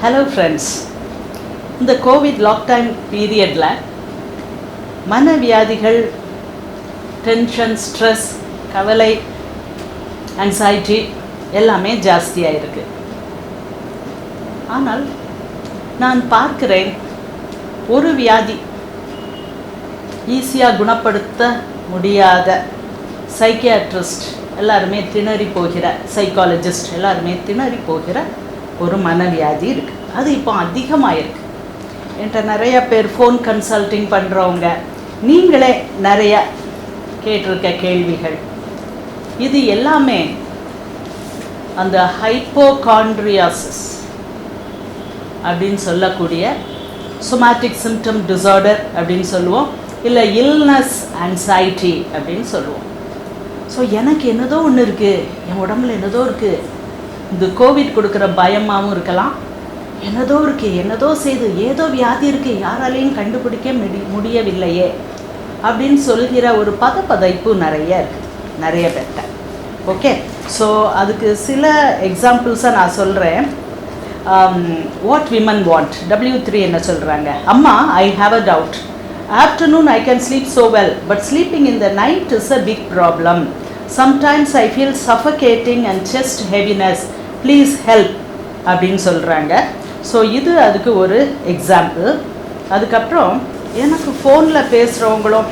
Hello friends, இந்த Covid lockdown பீரியடில் மனவியாதிகள், tension, stress, கவலை, ஆங்ஸைட்டி எல்லாமே ஜாஸ்தியாக இருக்குது. ஆனால் நான் பார்க்கிறேன், ஒரு வியாதி ஈஸியாக குணப்படுத்த முடியாத சைக்கியாட்ரிஸ்ட் எல்லாருமே திணறி போகிற, சைக்காலஜிஸ்ட் எல்லாருமே திணறி போகிற ஒரு மனவியாதி இருக்குது. அது இப்போ அதிகமாக இருக்குது. என்கிட்ட நிறைய பேர் ஃபோன் கன்சல்டிங் பண்ணுறவங்க, நீங்களே நிறைய கேட்டிருக்க கேள்விகள், இது எல்லாமே அந்த ஹைப்போகாண்ட்ரியாசிஸ் அப்படின்னு சொல்லக்கூடிய சொமாட்டிக் சிம்டம் டிஸார்டர் அப்படின்னு சொல்லுவோம், இல்லை இல்னஸ் ஆங்ஸைட்டி அப்படின்னு சொல்லுவோம். ஸோ எனக்கு என்னதோ ஒன்று இருக்குது, என் உடம்புல என்னதோ இருக்குது, இந்த கோவிட் கொடுக்குற பயமாகவும் இருக்கலாம், என்னதோ இருக்குது, என்னதோ செய்து ஏதோ வியாதி இருக்குது, யாராலையும் கண்டுபிடிக்க முடியவில்லையே அப்படின்னு சொல்கிற ஒரு பதப்பதைப்பு நிறைய இருக்குது நிறைய பேர்கிட்ட. ஓகே, ஸோ அதுக்கு சில எக்ஸாம்பிள்ஸை நான் சொல்கிறேன். வாட் விமன் வாண்ட், W3 என்ன சொல்கிறாங்க? அம்மா, I have a doubt. Afternoon I can sleep so well, but sleeping in the night is a big problem. Sometimes I feel suffocating and chest heaviness. Please help அப்படின்னு சொல்கிறாங்க. So இது அதுக்கு ஒரு example. அதுக்கப்புறம் எனக்கு ஃபோனில் பேசுகிறவங்களும்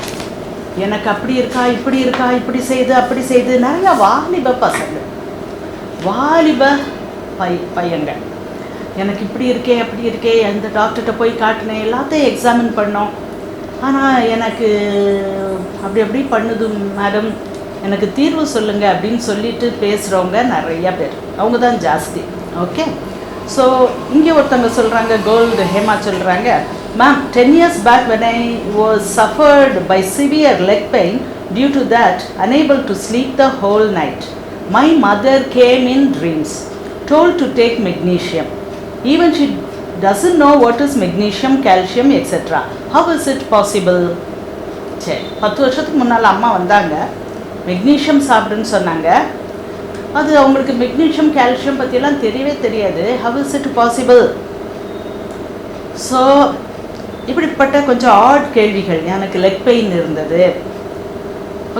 எனக்கு அப்படி இருக்கா, இப்படி இருக்கா, இப்படி செய்து அப்படி செய்து, நிறையா வாலிப பசங்க, வாலிப பையங்க, எனக்கு இப்படி இருக்கே அப்படி இருக்கே, அந்த டாக்டர்கிட்ட போய் காட்டினேன், எல்லாத்தையும் எக்ஸாமின் பண்ணோம், ஆனால் எனக்கு அப்படி பண்ணுது மேடம், எனக்கு தீர்வு சொல்லுங்கள் அப்படின்னு சொல்லிட்டு பேசுகிறவங்க நிறையா பேர், அவங்க தான் ஜாஸ்தி. ஓகே, ஸோ இங்கே ஒருத்தவங்க சொல்கிறாங்க, கோல்டு ஹேமா சொல்கிறாங்க, ma'am 10 years back when I was suffered by severe leg pain, due to that unable to sleep the whole night. My mother came in dreams, told to take magnesium. Even she doesn't know what is magnesium, calcium, etc. How is it possible? சரி, 10 வருஷத்துக்கு முன்னால் அம்மா வந்தாங்க, magnesium சாப்பிடுன்னு சொன்னாங்க. அது அவங்களுக்கு magnesium, calcium பற்றியெல்லாம் தெரியவே தெரியாது. How is it possible? So இப்படிப்பட்ட கொஞ்சம் ஆட் கேள்விகள். எனக்கு லெக் பெயின் இருந்தது.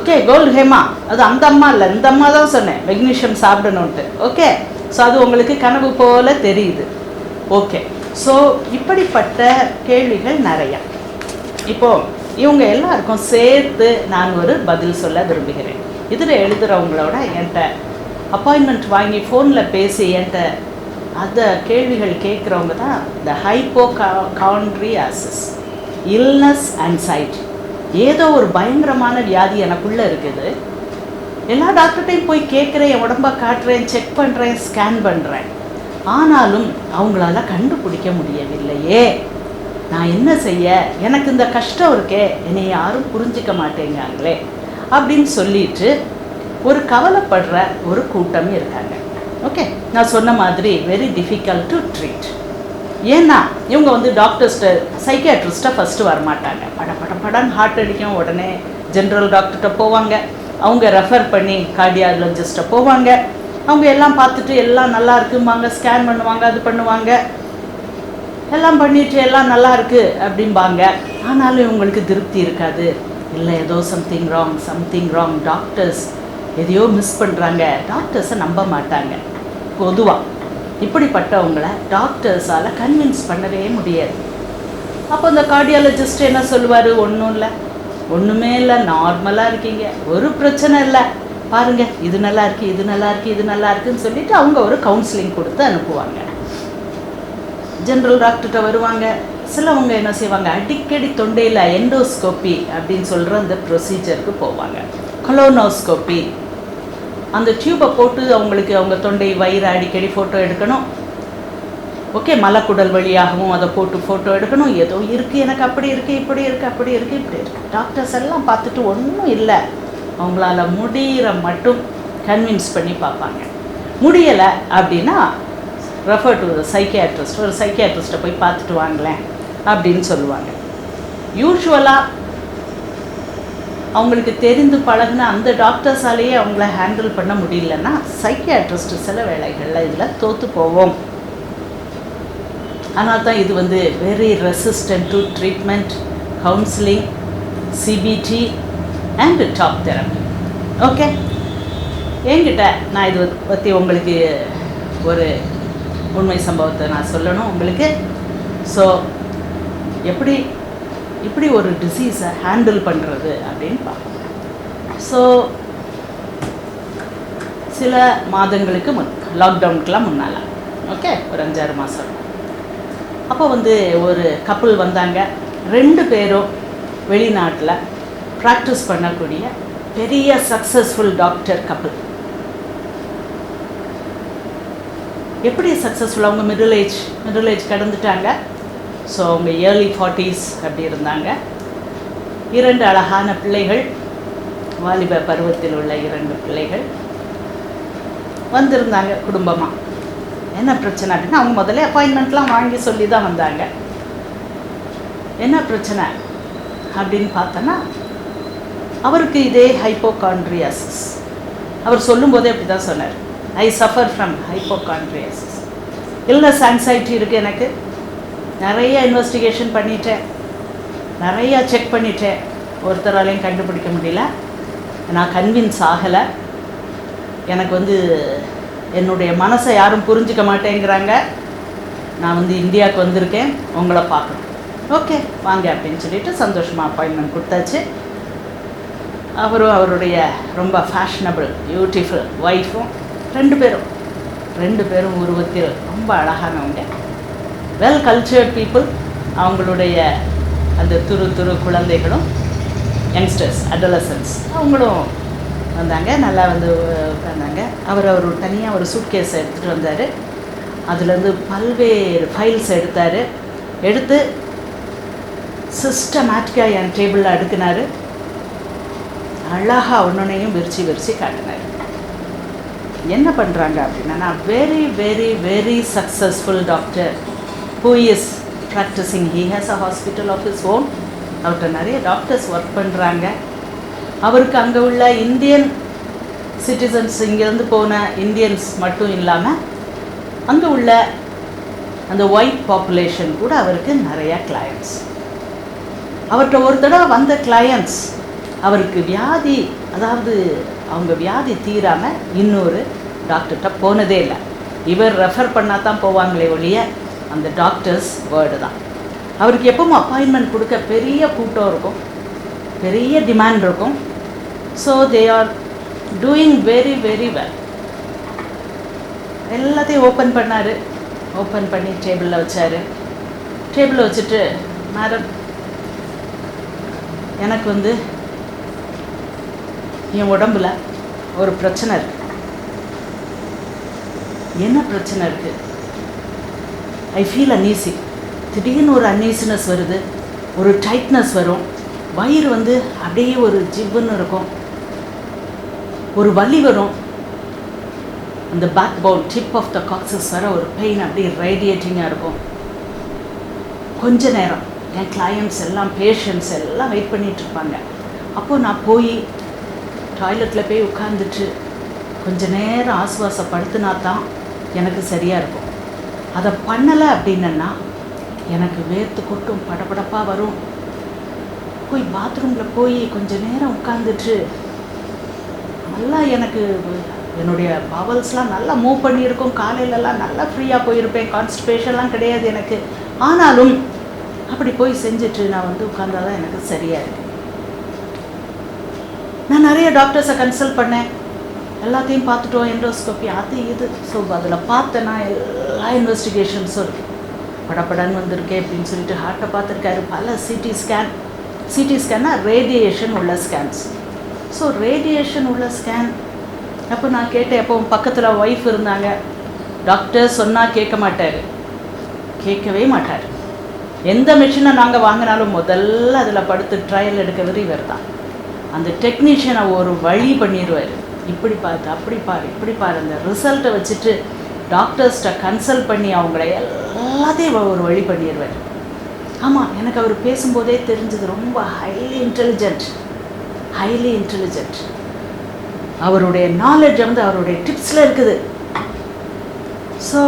ஓகே, கோல்டு ஹேமா, அது அந்த அம்மா இல்லை, இந்த அம்மா தான் சொன்னேன் மெக்னீஷியம் சாப்பிடணுன்ட்டு. ஓகே, ஸோ அது உங்களுக்கு கனவு போல் தெரியுது. ஓகே, ஸோ இப்படிப்பட்ட கேள்விகள் நிறையா. இப்போது இவங்க எல்லாருக்கும் சேர்த்து நான் ஒரு பதில் சொல்ல விரும்புகிறேன். இதில் எழுதுகிறவங்களோட என்கிட்ட அப்பாயின்மெண்ட் வாங்கி ஃபோனில் பேசி என்கிட்ட அந்த கேள்விகள் கேட்குறவங்க தான் இந்த ஹைப்போகாண்ட்ரியாசிஸ், இல்னஸ் ஆங்ஸைட்டி. ஏதோ ஒரு பயங்கரமான வியாதி எனக்குள்ளே இருக்குது, எல்லா டாக்டர்கிட்டையும் போய் கேட்குறேன், என் உடம்பை காட்டுறேன், செக் பண்ணுறேன், ஸ்கேன் பண்ணுறேன், ஆனாலும் அவங்களால கண்டுபிடிக்க முடியவில்லையே, நான் என்ன செய்ய, எனக்கு இந்த கஷ்டம் இருக்கே, என்னை யாரும் புரிஞ்சிக்க மாட்டேங்காங்களே அப்படின்னு சொல்லிட்டு ஒரு கவலைப்படுற ஒரு கூட்டம் இருக்காங்க. ஓகே, நான் சொன்ன மாதிரி வெரி டிஃபிகல்ட் டு ட்ரீட். ஏன்னா இவங்க வந்து டாக்டர்ஸ்ட்ட, சைக்கியாட்ரிஸ்ட்டை ஃபஸ்ட்டு வரமாட்டாங்க. படன்னு ஹார்ட் அடிக்கும், உடனே ஜென்ரல் டாக்டர்கிட்ட போவாங்க, அவங்க ரெஃபர் பண்ணி கார்டியாலஜிஸ்ட்டை போவாங்க, அவங்க எல்லாம் பார்த்துட்டு எல்லாம் நல்லா இருக்கும்பாங்க, ஸ்கேன் பண்ணுவாங்க, அது பண்ணுவாங்க, எல்லாம் பண்ணிட்டு எல்லாம் நல்லா இருக்குது அப்படிம்பாங்க. ஆனாலும் இவங்களுக்கு திருப்தி இருக்காது. இல்லை, ஏதோ சம்திங் ராங், டாக்டர்ஸ் எதையோ மிஸ் பண்ணுறாங்க, டாக்டர்ஸை நம்ப மாட்டாங்க. பொதுவாக இப்படிப்பட்டவங்கள டாக்டர்ஸால் கன்வின்ஸ் பண்ணவே முடியாது. அப்போ இந்த கார்டியாலஜிஸ்ட் என்ன சொல்லுவார்? ஒன்றுமே இல்லை, நார்மலாக இருக்கீங்க, ஒரு பிரச்சனை இல்லை, பாருங்கள், இது நல்லா இருக்குது, இது நல்லா இருக்குது, இது நல்லா இருக்குதுன்னு சொல்லிவிட்டு அவங்க ஒரு கவுன்சிலிங் கொடுத்து அனுப்புவாங்க. ஜென்ரல் டாக்டர்கிட்ட வருவாங்க. சிலவங்க என்ன செய்வாங்க, அடிக்கடி தொண்டையில் எண்டோஸ்கோப்பி அப்படின்னு சொல்கிற அந்த ப்ரொசீஜருக்கு போவாங்க. கொலோனோஸ்கோப்பி, அந்த டியூப்பை போட்டு அவங்களுக்கு அவங்க தொண்டை, வயிறு அடிக்கடி ஃபோட்டோ எடுக்கணும். ஓகே, மலக்குடல் வழியாகவும் அதை போட்டு ஃபோட்டோ எடுக்கணும். ஏதோ இருக்குது, எனக்கு அப்படி இருக்குது, இப்படி இருக்குது, அப்படி இருக்குது, இப்படி இருக்குது. டாக்டர்ஸ் எல்லாம் பார்த்துட்டு ஒன்றும் இல்லை, அவங்களால முடிகிற மட்டும் கன்வின்ஸ் பண்ணி பார்ப்பாங்க. முடியலை அப்படின்னா ரெஃபர் டு சைக்கியாட்ரிஸ்ட், ஒரு சைக்கியாட்ரிஸ்ட்டை போய் பார்த்துட்டு வாங்களேன் அப்படின்னு சொல்லுவாங்க. யூஸ்வலாக அவங்களுக்கு தெரிந்து பழகின அந்த டாக்டர்ஸாலேயே அவங்கள ஹேண்டில் பண்ண முடியலன்னா சைக்கியாட்ரிஸ்ட் சில வேளைகளில் இதில் தோற்று போவோம். அதனால தான் இது வந்து very resistant to treatment, counselling, CBT and talk therapy. Okay, என்கிட்ட நான் இது பற்றி உங்களுக்கு ஒரு உண்மை சம்பவத்தை நான் சொல்லணும் உங்களுக்கு. ஸோ இப்படி ஒரு டிசீஸை ஹேண்டில் பண்ணுறது அப்படின்னு பார்ப்போம். ஸோ சில மாதங்களுக்கு லாக்டவுனுக்கெலாம் முன்னால், ஓகே, ஒரு 5-6 மாதம் அப்போ வந்து ஒரு கப்புள் வந்தாங்க. 2 பேரும் வெளிநாட்டில் ப்ராக்டிஸ் பண்ணக்கூடிய பெரிய சக்ஸஸ்ஃபுல் டாக்டர் கப்புள். எப்படி சக்ஸஸ்ஃபுல்? அவங்க மிடில் ஏஜ் கடந்துட்டாங்க. ஸோ அவங்க ஏர்லி 40s அப்படி இருந்தாங்க. 2 அழகான பிள்ளைகள், வாலிப பருவத்தில் உள்ள 2 பிள்ளைகள் வந்திருந்தாங்க குடும்பமாக. என்ன பிரச்சனை அப்படின்னா, அவங்க முதல்ல அப்பாயின்மெண்ட்லாம் வாங்கி சொல்லி தான் வந்தாங்க. என்ன பிரச்சனை அப்படின்னு பார்த்தோன்னா, அவருக்கு இதே ஹைப்போகாண்ட்ரியாசிஸ். அவர் சொல்லும்போதே அப்படி தான் சொன்னார், I suffer from hypochondriasis. Illness anxiety இருக்குது எனக்கு. நிறைய இன்வெஸ்டிகேஷன் பண்ணிட்டேன், நிறையா செக் பண்ணிட்டேன், ஒருத்தராலையும் கண்டுபிடிக்க முடியல. நான் கன்வின்ஸ் ஆகலை. எனக்கு வந்து என்னுடைய மனசை யாரும் புரிஞ்சிக்க மாட்டேங்கிறாங்க. நான் வந்து இந்தியாவுக்கு வந்திருக்கேன், உங்களை பார்க்கணும். ஓகே வாங்க அப்படின்னு சொல்லிட்டு சந்தோஷமாக அப்பாயின்மெண்ட் கொடுத்தாச்சு. அவரும் அவருடைய ரொம்ப ஃபேஷனபிள் பியூட்டிஃபுல் ஒய்ஃபும் 2 பேரும் உருவத்தில் ரொம்ப அழகானவங்க, வெல் கல்ச்சர்ட் பீப்புள். அவங்களுடைய அந்த துரு குழந்தைகளும், யங்ஸ்டர்ஸ், அடலசன்ஸ், அவங்களும் வந்தாங்க. நல்லா வந்து வந்தாங்க. அவர் தனியாக ஒரு சூட்கேஸை எடுத்துகிட்டு வந்தார். அதுலேருந்து பல்வேறு ஃபைல்ஸ் எடுத்து சிஸ்டமேட்டிக்காக என் டேபிளில் அடுக்கினார். அழகாக ஒன்றையும் விரிச்சு காட்டினார். என்ன பண்ணுறாங்க அப்படின்னா, நான் very very very successful doctor who is practising, he has a hospital of his own. அவர்கிட்ட நிறைய டாக்டர்ஸ் ஒர்க் பண்ணுறாங்க. அவருக்கு அங்கே உள்ள இந்தியன் சிட்டிசன்ஸ், இங்கேருந்து போன இந்தியன்ஸ் மட்டும் இல்லாமல் அங்கே உள்ள அந்த ஒயிட் பாப்புலேஷன் கூட அவருக்கு நிறையா கிளையண்ட்ஸ். அவர்கிட்ட ஒரு தடவை வந்த கிளையண்ட்ஸ் அவருக்கு வியாதி, அதாவது அவங்க வியாதி தீராமல் இன்னொரு டாக்டர்கிட்ட போனதே இல்லை. இவர் ரெஃபர் பண்ணால் தான் போவாங்களே ஒழிய அந்த டாக்டர்ஸ் வேர்டு தான். அவருக்கு எப்பவும் அப்பாயின்மெண்ட் கொடுக்க பெரிய கூட்டம் இருக்கும், பெரிய டிமாண்ட் இருக்கும். So they are doing very very well. எல்லாத்தையும் ஓப்பன் பண்ணார். ஓப்பன் பண்ணி டேபிளில் வச்சார். டேபிளில் வச்சுட்டு, மேடம், எனக்கு வந்து என் உடம்புல ஒரு பிரச்சனை இருக்குது. என்ன பிரச்சனை இருக்குது? I feel uneasy. திடீர்னு ஒரு அன்ஈஸினஸ் வருது, ஒரு டைட்னஸ் வரும், வயிறு வந்து அப்படியே ஒரு ஜிவ்வுன்னு இருக்கும், ஒரு வலி வரும், அந்த back bone tip of the coccyx வர ஒரு பெயின் அப்படியே ரேடியேட்டிங்காக இருக்கும். கொஞ்ச நேரம் என் கிளையண்ட்ஸ் எல்லாம், பேஷண்ட்ஸ் எல்லாம் வெயிட் பண்ணிகிட்ருப்பாங்க. அப்போது நான் போய் டாய்லெட்டில் போய் உட்காந்துட்டு கொஞ்ச நேரம் ஆசுவாசப்படுத்தினா தான் எனக்கு சரியாக இருக்கும். அதை பண்ணலை அப்படின்னா எனக்கு வேர்த்து கொட்டும், படபடப்பாக வரும். போய் பாத்ரூமில் போய் கொஞ்சம் நேரம் உட்காந்துட்டு நல்லா எனக்கு என்னுடைய பவல்ஸ்லாம் நல்லா மூவ் பண்ணியிருக்கோம். காலையிலலாம் நல்லா ஃப்ரீயாக போயிருப்பேன், கான்ஸ்டிபேஷன்லாம் கிடையாது எனக்கு. ஆனாலும் அப்படி போய் செஞ்சுட்டு நான் வந்து உட்கார்ந்தால் தான் எனக்கு சரியாக இருக்குது. நான் நிறைய டாக்டர்ஸை கன்சல்ட் பண்ணேன், எல்லாத்தையும் பார்த்துட்டோம், எண்டோஸ்கோப்பி அது இது. ஸோ அதில் பார்த்தேன்னா எல்லா இன்வெஸ்டிகேஷன்ஸும் இருக்குது. படப்படன்னு வந்திருக்கேன் அப்படின்னு சொல்லிட்டு ஹார்ட்டை பார்த்துருக்காரு, பல சிடி ஸ்கேன்னா ரேடியேஷன் உள்ள ஸ்கேன்ஸ். ஸோ ரேடியேஷன் உள்ள ஸ்கேன். அப்போ நான் கேட்டேன், எப்போ பக்கத்தில் ஒய்ஃப் இருந்தாங்க. டாக்டர் சொன்னால் கேட்கவே மாட்டார். எந்த மிஷினை நாங்கள் வாங்கினாலும் முதல்ல அதில் படுத்து ட்ரையல் எடுக்கிறது இவர் தான். அந்த டெக்னீஷியனை ஒரு வழி பண்ணிடுவார். இப்படி பார்த்து அப்படி பாரு, இப்படி பாரு, அந்த ரிசல்ட்டை வச்சுட்டு டாக்டர்ஸ்கிட்ட கன்சல்ட் பண்ணி அவங்கள எல்லாத்தையும் ஒரு வழி பண்ணிடுவார். ஆமாம், எனக்கு அவர் பேசும்போதே தெரிஞ்சது ரொம்ப ஹைலி இன்டெலிஜென்ட். அவருடைய நாலேஜ் வந்து அவருடைய டிப்ஸில் இருக்குது. ஸோ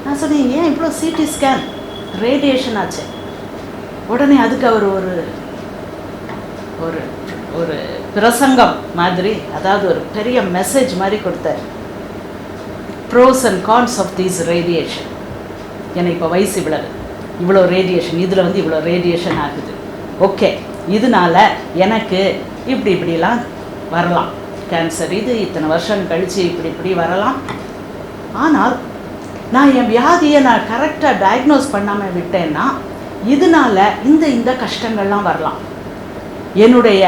நான் நான் சொன்னேன், ஏன் இவ்வளோ சிடி ஸ்கேன், ரேடியேஷன் ஆச்சு. உடனே அதுக்கு அவர் ஒரு ஒரு ஒரு பிரசங்கம் மாதிரி, அதாவது ஒரு பெரிய மெசேஜ் மாதிரி கொடுத்தார். Pros and cons of these radiation. எனக்கு இப்போ வயசு இவ்வளோ ரேடியேஷன், இதில் வந்து இவ்வளோ ரேடியேஷன் ஆகுது. ஓகே, இதனால் எனக்கு இப்படிலாம் வரலாம், கேன்சர் இது இத்தனை வருஷம் கழித்து இப்படி வரலாம். ஆனால் நான் என் வியாதியை நான் கரெக்டாக டயக்னோஸ் பண்ணாமல் விட்டேன்னா இதனால் இந்த கஷ்டங்கள்லாம் வரலாம். என்னுடைய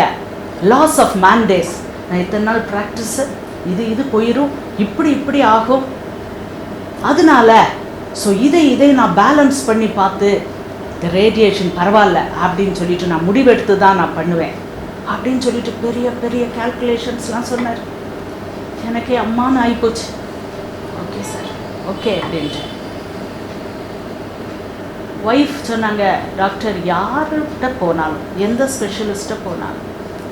லாஸ் ஆஃப் மேண்டேஸ், நான் இத்தனை நாள் ப்ராக்டிஸு இது போயிடும், இப்படி ஆகும். அதனால ஸோ இதை நான் பேலன்ஸ் பண்ணி பார்த்து இந்த ரேடியேஷன் பரவாயில்ல அப்படின்னு சொல்லிட்டு நான் முடிவெடுத்து தான் நான் பண்ணுவேன் அப்படின்னு சொல்லிட்டு பெரிய கால்குலேஷன்ஸ்லாம் சொன்னார். எனக்கே அம்மான்னு ஆகிப்போச்சு. ஓகே சார், ஓகே அப்படின்ட்டு. ஒய்ஃப் சொன்னாங்க, டாக்டர் யார்கிட்ட போனாலும், எந்த ஸ்பெஷலிஸ்ட்டை போனாலும்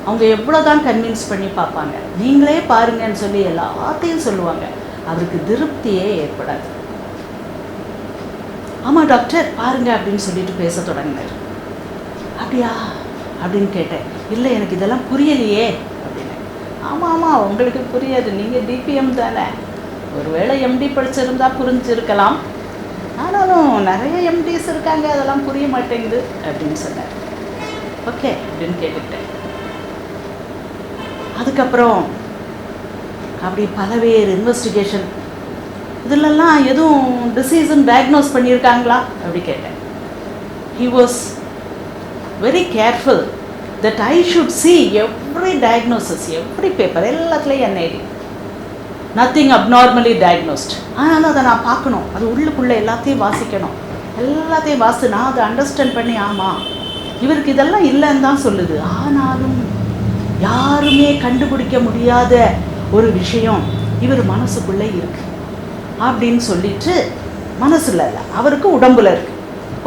அவங்க எவ்வளோ தான் கன்வின்ஸ் பண்ணி பார்ப்பாங்க, நீங்களே பாருங்கன்னு சொல்லி எல்லாத்தையும் சொல்லுவாங்க, அவருக்கு திருப்தியே ஏற்படாது. ஆமாம் டாக்டர் பாருங்க அப்படின்னு சொல்லிட்டு பேச தொடங்கினார். அப்படியா அப்படின்னு கேட்டேன். இல்லை எனக்கு இதெல்லாம் புரியலையே அப்படின்னு. ஆமாம் உங்களுக்கு புரியாது, நீங்கள் டிபிஎம் தானே, ஒருவேளை எம்டி படிச்சிருந்தா புரிஞ்சிருக்கலாம், ஆனாலும் நிறைய எம்டிஸ் இருக்காங்க, அதெல்லாம் புரிய மாட்டேங்குது அப்படின்னு சொன்னார். ஓகே அப்படின்னு கேட்டுக்கிட்டேன். அதுக்கப்புறம் அப்படி பலவேறு இன்வெஸ்டிகேஷன், இதிலெல்லாம் எதுவும் டிசீஸ்ன்னு டயக்னோஸ் பண்ணியிருக்காங்களா அப்படி கேட்டேன். He was very careful that I should see every diagnosis, every paper எல்லாத்துலேயும் என்ஐடி, நத்திங் அப்நார்மலி டயக்னோஸ்ட். ஆனாலும் அதை நான் பார்க்கணும், அது உள்ளுக்குள்ளே எல்லாத்தையும் வாசிக்கணும், எல்லாத்தையும் வாசித்து நான் அதை அண்டர்ஸ்டாண்ட் பண்ணி, ஆமாம் இவருக்கு இதெல்லாம் இல்லைன்னு தான் சொல்லுது, ஆனாலும் யாருமே கண்டுபிடிக்க முடியாத ஒரு விஷயம் இவர் மனசுக்குள்ளே இருக்கு அப்படின்னு சொல்லிட்டு, மனசில் இல்லை அவருக்கு உடம்புல இருக்கு.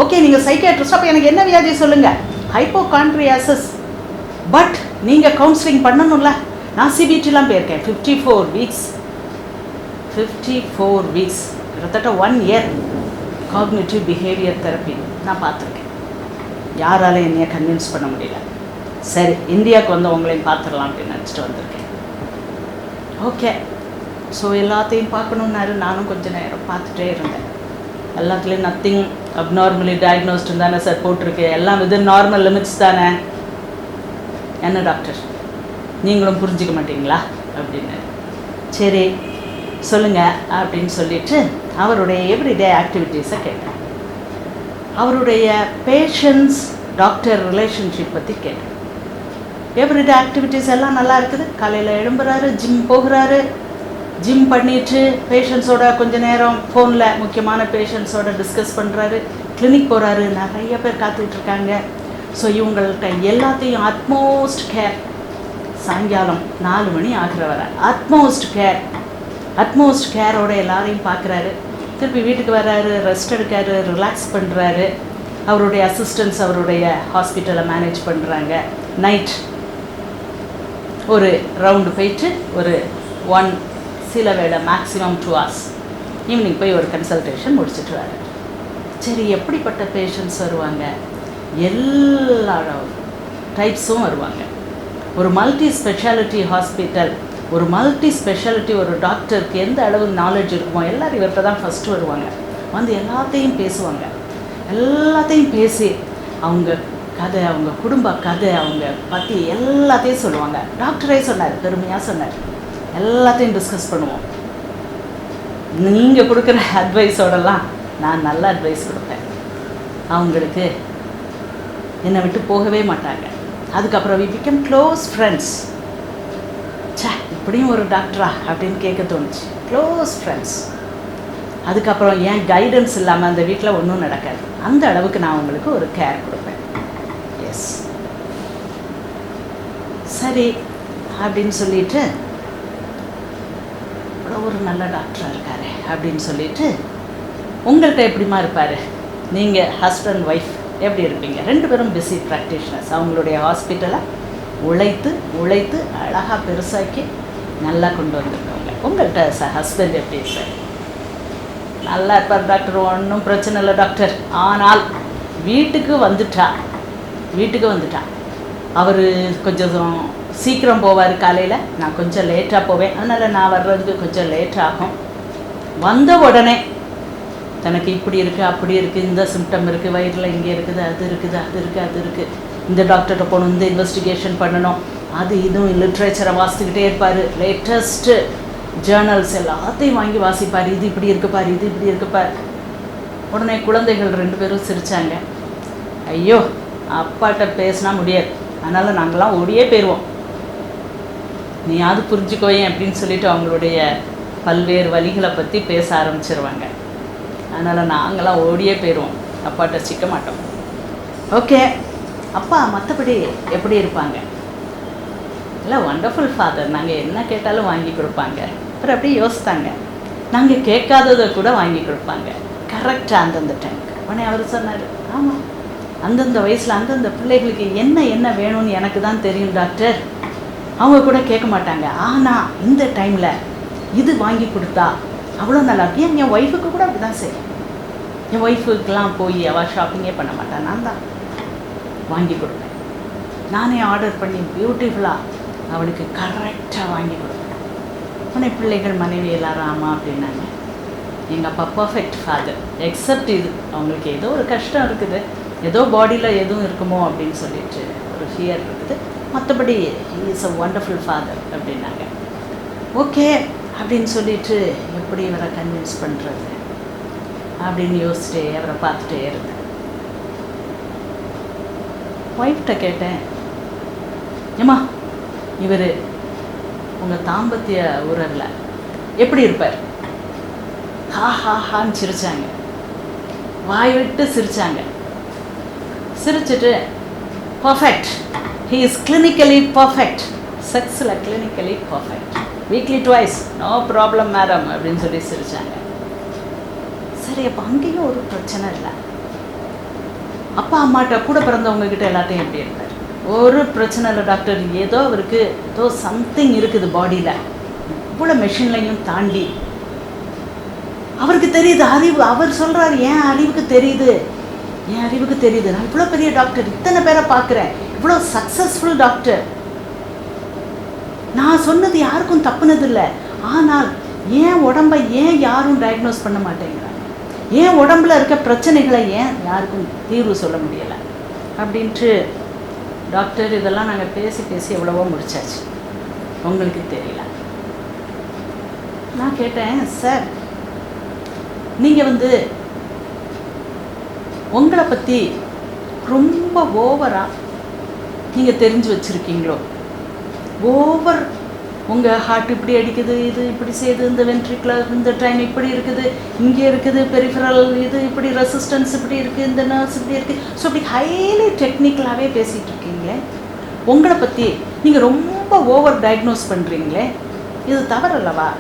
ஓகே நீங்கள் சைக்கியாட்ரிஸ்ட், அப்போ எனக்கு என்ன வியாதி சொல்லுங்கள், ஹைப்போகாண்ட்ரியாசிஸ், பட் நீங்கள் கவுன்சிலிங் பண்ணணும்ல. நான் சிபிடிலாம் போயிருக்கேன், 54 வீக்ஸ், கிட்டத்தட்ட 1 இயர் காக்னிட்டிவ் பிஹேவியர் தெரப்பி நான் பார்த்துருக்கேன். யாராலும் என்னைய கன்வின்ஸ் பண்ண முடியல. சரி இந்தியாவுக்கு வந்து உங்களையும் பார்த்துடலாம் அப்படின்னு நினச்சிட்டு வந்திருக்கேன். ஓகே, ஸோ எல்லாத்தையும் பார்க்கணுன்னாரு. நானும் கொஞ்சம் நேரம் பார்த்துட்டே இருந்தேன். எல்லாத்துலேயும் நத்திங் அப்நார்மலி டயக்னோஸ்டு தானே சார் போட்டிருக்கு, எல்லாம் வித் நார்மல் லிமிட்ஸ் தானே. என்ன டாக்டர் நீங்களும் புரிஞ்சிக்க மாட்டீங்களா அப்படின்னு. சரி சொல்லுங்கள் அப்படின்னு சொல்லிட்டு அவருடைய எவ்ரிடே ஆக்டிவிட்டீஸை கேட்டேன். அவருடைய பேஷண்ட்ஸ் டாக்டர் ரிலேஷன்ஷிப் பற்றி கேட்டேன். எவ்ரிடே ஆக்டிவிட்டீஸ் எல்லாம் நல்லா இருக்குது. காலையில் எழும்புறாரு, ஜிம் போகிறாரு, ஜிம் பண்ணிவிட்டு பேஷண்ட்ஸோட கொஞ்ச நேரம் ஃபோனில் முக்கியமான பேஷண்ட்ஸோட டிஸ்கஸ் பண்ணுறாரு, கிளினிக் போகிறாரு, நிறைய பேர் காத்துட்ருக்காங்க. ஸோ இவங்கள்ட்ட எல்லாத்தையும் அட்மோஸ்ட் கேர். சாயங்காலம் 4 மணி ஆகிற வர அட்மோஸ்ட் கேரோட எல்லாரையும் பார்க்குறாரு. திருப்பி வீட்டுக்கு வர்றாரு, ரெஸ்ட் எடுக்காரு, ரிலாக்ஸ் பண்ணுறாரு. அவருடைய அசிஸ்டன்ஸ் அவருடைய ஹாஸ்பிட்டலை மேனேஜ் பண்ணுறாங்க. நைட் ஒரு ரவுண்டு போயிட்டு ஒரு 1 சில வேளை மேக்ஸிமம் 2 hours ஈவினிங் போய் ஒரு கன்சல்டேஷன் முடிச்சுட்டு வர. சரி எப்படிப்பட்ட பேஷண்ட்ஸ் வருவாங்க, எல்லா டைப்ஸும் வருவாங்க. ஒரு மல்டி ஸ்பெஷாலிட்டி ஹாஸ்பிட்டல், ஒரு மல்டி ஸ்பெஷாலிட்டி ஒரு டாக்டருக்கு எந்த அளவு நாலேஜ் இருக்குமோ எல்லோரும் இவர்கிட்ட தான் ஃபஸ்ட்டு வருவாங்க. வந்து எல்லாத்தையும் பேசுவாங்க. எல்லாத்தையும் பேசி அவங்க கதை, அவங்க குடும்ப கதை, அவங்க பற்றி எல்லாத்தையும் சொல்லுவாங்க. டாக்டரே சொன்னார், பெருமையாக சொன்னார், எல்லாத்தையும் டிஸ்கஸ் பண்ணுவோம். நீங்கள் கொடுக்குற அட்வைஸோடலாம் நான் நல்ல அட்வைஸ் கொடுப்பேன். அவங்களுக்கு என்னை விட்டு போகவே மாட்டாங்க. அதுக்கப்புறம் வி பிகம் க்ளோஸ் ஃப்ரெண்ட்ஸ். இப்படியும் ஒரு டாக்டரா அப்படின்னு கேட்க தோணுச்சு. Close friends. அதுக்கப்புறம் ஏன் கைடன்ஸ் இல்லாமல் அந்த வீட்டில் ஒன்றும் நடக்காது. அந்த அளவுக்கு நான் உங்களுக்கு ஒரு கேர் கொடுப்பேன். எஸ் சரி அப்படின்னு சொல்லிட்டு, ஒரு நல்ல டாக்டராக இருக்காரு அப்படின்னு சொல்லிட்டு, உங்கள்கிட்ட எப்படிமா இருப்பார், நீங்கள் ஹஸ்பண்ட் ஒய்ஃப் எப்படி இருப்பீங்க? 2 பேரும் பிஸி ப்ராக்டிஷனர்ஸ். அவங்களுடைய ஹாஸ்பிட்டலை உழைத்து அழகாக பெருசாக்கி நல்லா கொண்டு வந்துருக்கவங்க. உங்கள்கிட்ட ஹஸ்பண்ட் எப்படி இருப்பார்? நல்லா இருப்பார் டாக்டர், ஒன்றும் பிரச்சனை இல்லை டாக்டர். ஆனால் வீட்டுக்கு வந்துட்டா அவர் கொஞ்சம் சீக்கிரம் போவார் காலையில், நான் கொஞ்சம் லேட்டாக போவேன். அதனால் நான் வர்றதுக்கு கொஞ்சம் லேட் ஆகும். வந்த உடனே தனக்கு இப்படி இருக்குது, அப்படி இருக்குது, இந்த சிம்டம் இருக்குது, வயிறில் இங்கே இருக்குது, அது இருக்குது, இந்த டாக்டர்கிட்ட போகணும், இந்த இன்வெஸ்டிகேஷன் பண்ணணும், அது இதுவும் லிட்ரேச்சரை வாசித்துக்கிட்டே இருப்பார். லேட்டஸ்ட்டு ஜேர்னல்ஸ் எல்லாத்தையும் வாங்கி வாசிப்பார். இது இப்படி இருக்குப்பார். உடனே குழந்தைகள் 2 பேரும் சிரித்தாங்க. ஐயோ, அப்பாட்ட பேசினா முடியாது, அதனால் நாங்களாம் ஓடியே போயிடுவோம், நீயாவது புரிஞ்சுக்கோயேன் அப்படின்னு சொல்லிட்டு அவங்களுடைய பல்வேறு வழிகளை பற்றி பேச ஆரம்பிச்சிருவாங்க. அதனால் நாங்களாம் ஓடியே போயிடுவோம், அப்பாட்ட சிக்க மாட்டோம். ஓகே, அப்பா மற்றபடி எப்படி இருப்பாங்க? இல்லை, வண்டர்ஃபுல் ஃபாதர், நாங்கள் என்ன கேட்டாலும் வாங்கி கொடுப்பாங்க. அப்புறம் அப்படியே யோசித்தாங்க, நாங்கள் கேட்காததை கூட வாங்கி கொடுப்பாங்க கரெக்டாக அந்தந்த டைமுக்கு. உடனே அவர் சொன்னார், ஆமாம், அந்தந்த வயசில் அந்தந்த பிள்ளைகளுக்கு என்ன வேணும்னு எனக்கு தான் தெரியும் டாக்டர், அவங்க கூட கேட்க மாட்டாங்க. ஆனால் இந்த டைமில் இது வாங்கி கொடுத்தா அவ்வளோ நல்லா இருக்கு. என் ஒய்ஃபுக்கு கூட அப்படி தான் செய்யும். என் ஒய்ஃபுக்கெலாம் போய் அவள் ஷாப்பிங்கே பண்ண மாட்டான், நான் தான் வாங்கி கொடுப்பேன். நானே ஆர்டர் பண்ணி பியூட்டிஃபுல்லாக அவளுக்கு கரெக்டாக வாங்கி கொடுப்பேன். உடனே பிள்ளைகள் மனைவி எல்லாரும் ஆமாம் அப்படின்னாங்க. எங்கள் அப்பா பர்ஃபெக்ட் ஃபாதர், எக்ஸப்ட் இது அவங்களுக்கு ஏதோ ஒரு கஷ்டம் இருக்குது, ஏதோ பாடியில் எதுவும் இருக்குமோ அப்படின்னு சொல்லிட்டு ஒரு ஃபியர் இருக்குது, மற்றபடி he is a wonderful father அப்படின்னாங்க. ஓகே அப்படின்னு சொல்லிட்டு எப்படி இவரை கன்வின்ஸ் பண்ணுறது அப்படின்னு யோசிச்சுட்டே அவரை பார்த்துட்டே இருந்தேன். ஒய்ஃப்கிட்ட கேட்டேன், ஏம்மா இவர் உங்கள் தாம்பத்திய உறவில் எப்படி இருப்பார்? ஹான்னு சிரித்தாங்க, வாய் விட்டு சிரித்தாங்க. சிரிச்சுட்டு perfect, he is clinically perfect, செக்ஸில் clinically perfect, weekly twice, no problem madam அப்படின்னு சொல்லி சிரித்தாங்க. சரி, அப்போ அங்கேயும் ஒரு பிரச்சனை இல்லை. அப்பா அம்மாட்ட கூட பிறந்தவங்கக்கிட்ட எல்லாத்தையும் எப்படி இருப்பார்? ஒரு பிரச்சனை இல்லை டாக்டர், ஏதோ அவருக்கு ஏதோ சம்திங் இருக்குது பாடியில், இவ்வளோ மெஷின்லையும் தாண்டி அவருக்கு தெரியுது, அறிவு. அவர் சொல்கிறார், என் அறிவுக்கு தெரியுது, நான் இவ்வளோ பெரிய டாக்டர், இத்தனை பேரை பார்க்குறேன், இவ்வளோ சக்ஸஸ்ஃபுல் டாக்டர், நான் சொன்னது யாருக்கும் தப்புனதில்லை. ஆனால் ஏன் உடம்பை ஏன் யாரும் டயக்னோஸ் பண்ண மாட்டேங்கிறாங்க, ஏன் உடம்புல இருக்க பிரச்சனைகளை ஏன் யாருக்கும் தீர்வு சொல்ல முடியலை அப்படின்ட்டு, டாக்டர் இதெல்லாம் நாங்கள் பேசி எவ்வளவோ முடிச்சாச்சு, உங்களுக்கு தெரியல. நான் கேட்டேன், சார் நீங்கள் உங்களை பற்றி ரொம்ப ஓவராக நீங்கள் தெரிஞ்சு வச்சுருக்கீங்களோ? ஓவர், உங்கள் ஹார்ட் இப்படி அடிக்குது, இது இப்படி செய்யுது, இந்த வென்ட்ரிகுலர் இந்த டைம் இப்படி இருக்குது, இங்கே இருக்குது பெரிஃபரல், இது இப்படி ரெசிஸ்டன்ஸ் இப்படி இருக்குது, இந்த நர்வ்ஸ் இப்படி இருக்குது. ஸோ இப்படி ஹைலி டெக்னிக்கலாகவே பேசிகிட்டு இருக்கீங்களே, உங்களை பற்றி நீங்கள் ரொம்ப ஓவர் டயக்னோஸ் பண்ணுறீங்களே, இது தவறல்லவா?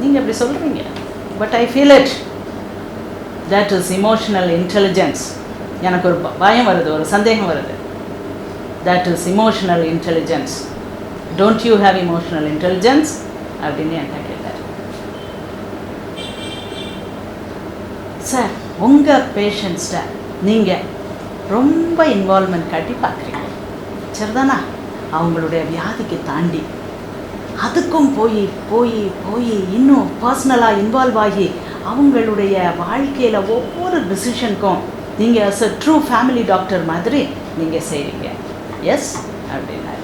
நீங்கள் அப்படி சொல்கிறீங்க, but I feel it, that is emotional intelligence. எனக்கு ஒரு பயம் வருது, ஒரு சந்தேகம் வருது. That is emotional intelligence. Don't you have emotional intelligence அப்படின்னு என்கிட்ட கேட்டார். சார், உங்கள் பேஷண்ட்ஸ்ட நீங்கள் ரொம்ப இன்வால்மெண்ட் காட்டி பார்க்குறீங்க, சரிதானா? அவங்களுடைய வியாதிக்கு தாண்டி அதுக்கும் போய் இன்னும் பர்சனலாக இன்வால்வ் ஆகி அவங்களுடைய வாழ்க்கையில் ஒவ்வொரு டிசிஷனுக்கும் நீங்கள் as a true family doctor மாதிரி நீங்கள் செய்கிறீங்க. எஸ் அப்படின்னாரு.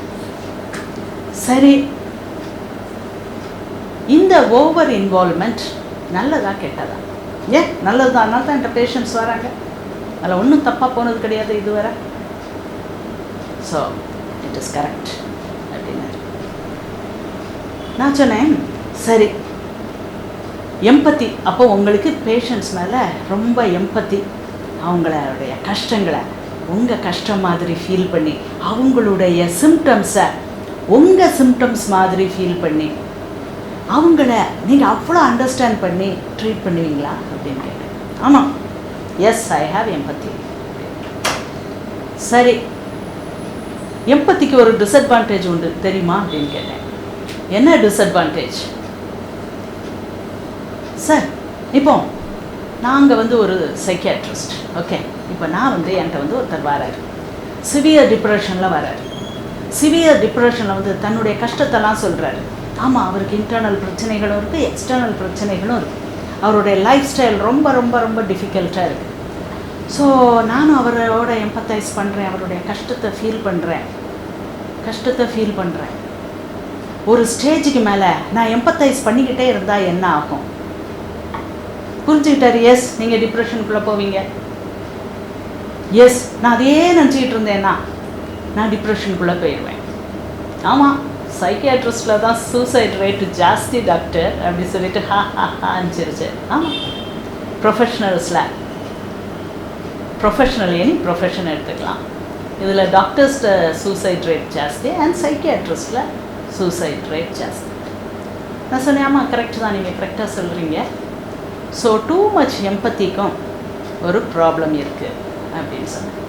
சரி, இந்த ஓவர் இன்வால்மெண்ட் நல்லதா கெட்டதா? ஏன் நல்லது தான், அதனால தான் என்கிட்ட பேஷண்ட்ஸ் வராங்க, அதில் ஒன்றும் தப்பாக போனது கிடையாது இதுவரை. ஸோ இட் இஸ் கரெக்ட் அப்படின்னாரு. நான் சொன்னேன், சரி எம்பத்தி, அப்போ உங்களுக்கு பேஷண்ட்ஸ் மேலே ரொம்ப எம்பத்தி, அவங்களுடைய கஷ்டங்களை உங்கள் கஷ்டம் மாதிரி ஃபீல் பண்ணி, அவங்களுடைய சிம்டம்ஸை உங்கள் சிம்டம்ஸ் மாதிரி ஃபீல் பண்ணி, அவங்கள நீங்கள் அவ்வளோ அண்டர்ஸ்டாண்ட் பண்ணி ட்ரீட் பண்ணுவீங்களா அப்படின்னு கேட்டேன். ஆமாம், எஸ் ஐ ஹாவ் எம்பத்தி. சரி, எம்பத்திக்கு ஒரு டிஸ்அட்வான்டேஜ் உண்டு தெரியுமா அப்படின்னு கேட்டேன். என்ன டிஸ்அட்வான்டேஜ்? சார் இப்போ நாங்கள் வந்து ஒரு சைக்கியாட்ரிஸ்ட், ஓகே, இப்போ நான் வந்து என்கிட்ட வந்து ஒருத்தர் வராரு, சிவியர் டிப்ரெஷனில் வராரு. சிவியர் டிப்ரெஷனில் வந்து தன்னுடைய கஷ்டத்தெல்லாம் சொல்கிறாரு. ஆமாம், அவருக்கு இன்டர்னல் பிரச்சனைகளும் இருக்குது, எக்ஸ்டர்னல் பிரச்சனைகளும் இருக்குது. அவருடைய லைஃப் ஸ்டைல் ரொம்ப ரொம்ப ரொம்ப டிஃபிகல்ட்டாக இருக்குது. ஸோ நானும் அவரோட எம்பத்தைஸ் பண்ணுறேன், அவருடைய கஷ்டத்தை ஃபீல் பண்ணுறேன். ஒரு ஸ்டேஜுக்கு மேலே நான் எம்பத்தைஸ் பண்ணிக்கிட்டே இருந்தால் என்ன ஆகும்? புரிஞ்சுக்கிட்டார். எஸ், நீங்கள் டிப்ரெஷனுக்குள்ளே போவீங்க. எஸ், நான் அதே நினச்சிக்கிட்டு இருந்தேன்னா நான் டிப்ரெஷனுக்குள்ளே போயிடுவேன். ஆமாம், சைக்கியாட்ரிஸ்டில் தான் சூசைட் ரேட்டு ஜாஸ்தி டாக்டர் அப்படி சொல்லிட்டு அனுப்பிச்சிருச்சு. ஆமாம், ப்ரொஃபஷ்னல் எனி ப்ரொஃபஷன் எடுத்துக்கலாம். இதில் டாக்டர்ஸ்ட சூசைட் ரேட் ஜாஸ்தி அண்ட் சைக்கியாட்ரிஸ்டில் சூசைட் ரேட் ஜாஸ்தி. நான் சொன்னேன், ஆமாம் கரெக்டு தான், நீங்கள் கரெக்டாக சொல்கிறீங்க. ஸோ டூ மச் எம்பத்திக்கும் ஒரு ப்ராப்ளம் இருக்குது அப்படின்னு சொன்னேன்.